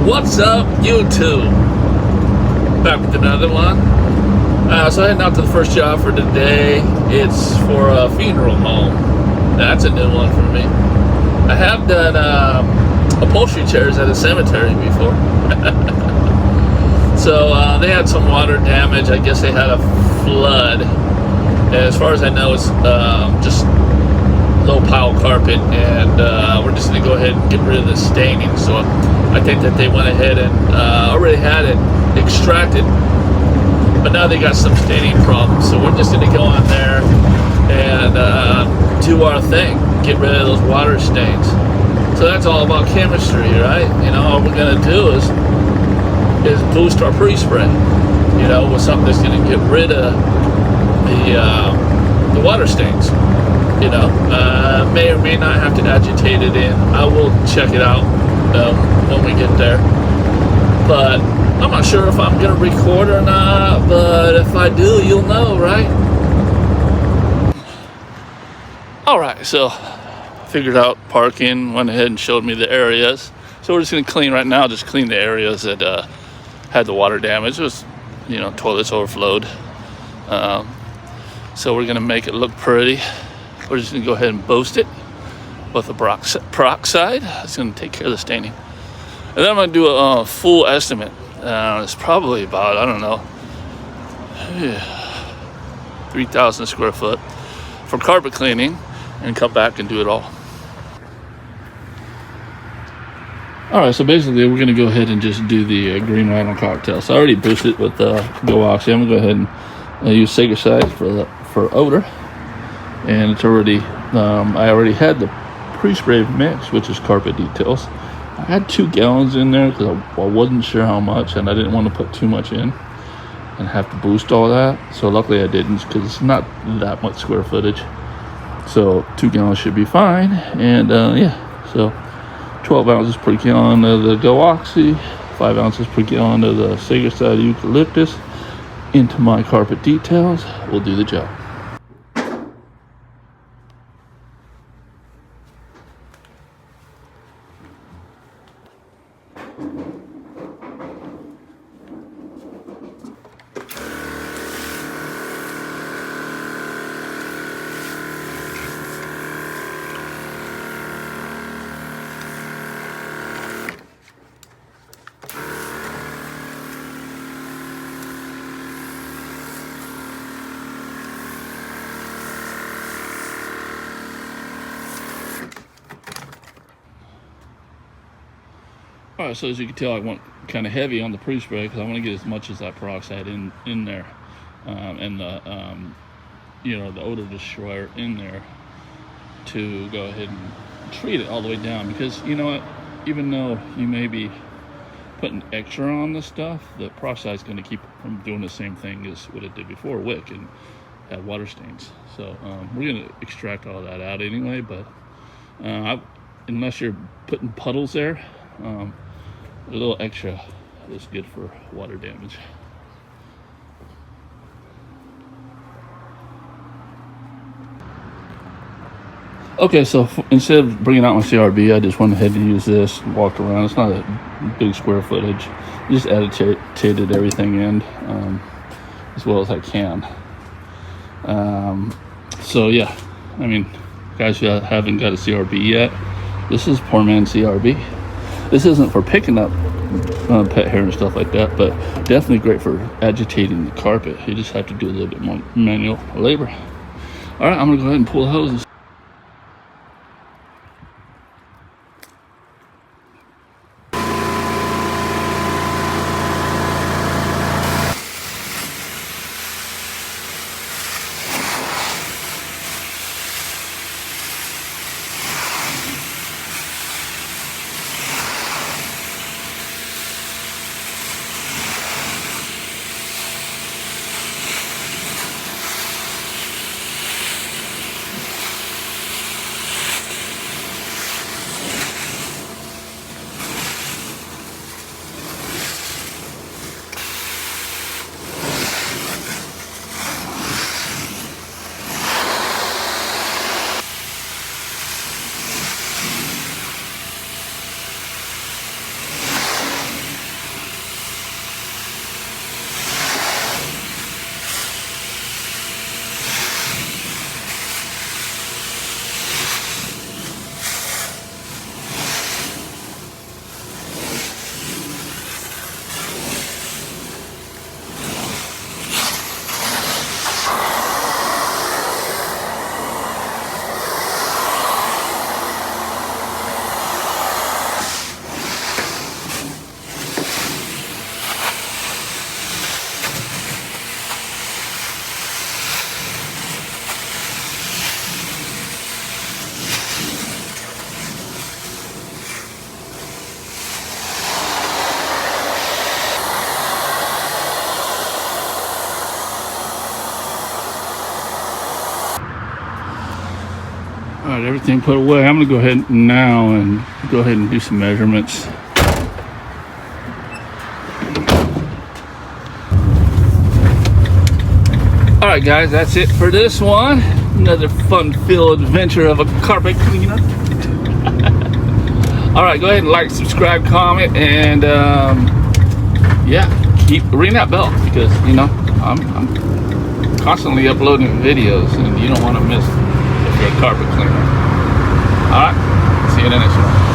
What's up, YouTube? Back with another one. So heading out to the first job for today. It's for a funeral home. That's a new one for me. I have done upholstery chairs at a cemetery before. So they had some water damage. I guess they had a flood. And as far as I know, it's just low pile carpet, and we're just going to go ahead and get rid of the staining. So I think that they went ahead and already had it extracted, but now they got some staining problems. So we're just going to go on there and do our thing, get rid of those water stains. So that's all about chemistry, right? You know, all we're going to do is boost our pre-spray, you know, with something that's going to get rid of the water stains. You know, may or may not have to agitate it in. I will check it out when we get there. But I'm not sure if I'm going to record or not. But if I do, you'll know, right? Alright, so figured out parking, went ahead and showed me the areas. So we're just going to clean right now, just clean the areas that had the water damage. It was, you know, toilets overflowed. So we're going to make it look pretty. We're just going to go ahead and boost it with a peroxide. It's going to take care of the staining. And then I'm going to do a full estimate. It's probably about, I don't know, 3,000 square foot for carpet cleaning, and come back and do it all. Alright, so basically we're going to go ahead and just do the Green Rhino cocktail. So I already boosted it with Go Oxy. I'm going to go ahead and use Sagercide for odor. And it's already, I already had the pre-spray mix, which is carpet details. I had 2 gallons in there because I wasn't sure how much, and I didn't want to put too much in and have to boost all that. So luckily I didn't, because it's not that much square footage. So 2 gallons should be fine. And yeah, so 12 ounces per gallon of the Go Oxy, 5 ounces per gallon of the Sagercide eucalyptus into my carpet details. We'll do the job. Alright, so as you can tell, I went kind of heavy on the pre-spray because I want to get as much as that peroxide in there, and the you know, the odor destroyer in there to go ahead and treat it all the way down. Because you know what, even though you may be putting extra on this stuff, the peroxide is going to keep it from doing the same thing as what it did before, wick, and have water stains. So we're going to extract all that out anyway. But unless you're putting puddles there, a little extra is good for water damage. Okay, so instead of bringing out my CRB, I just went ahead and used this and walked around. It's not a big square footage. Just agitated everything in as well as I can. So yeah, I mean, guys who haven't got a CRB yet, this is poor man CRB. This isn't for picking up pet hair and stuff like that, but definitely great for agitating the carpet. You just have to do a little bit more manual labor. All right, I'm gonna go ahead and pull the hoses. right, everything put away. I'm gonna go ahead now and go ahead and do some measurements. All right, guys, that's it for this one. Another fun-filled adventure of a carpet cleaner. All right, go ahead and like, subscribe, comment, and yeah, keep ring that bell, because you know I'm constantly uploading videos, and you don't want to miss if you're a carpet cleaner. All right, see you in the next one.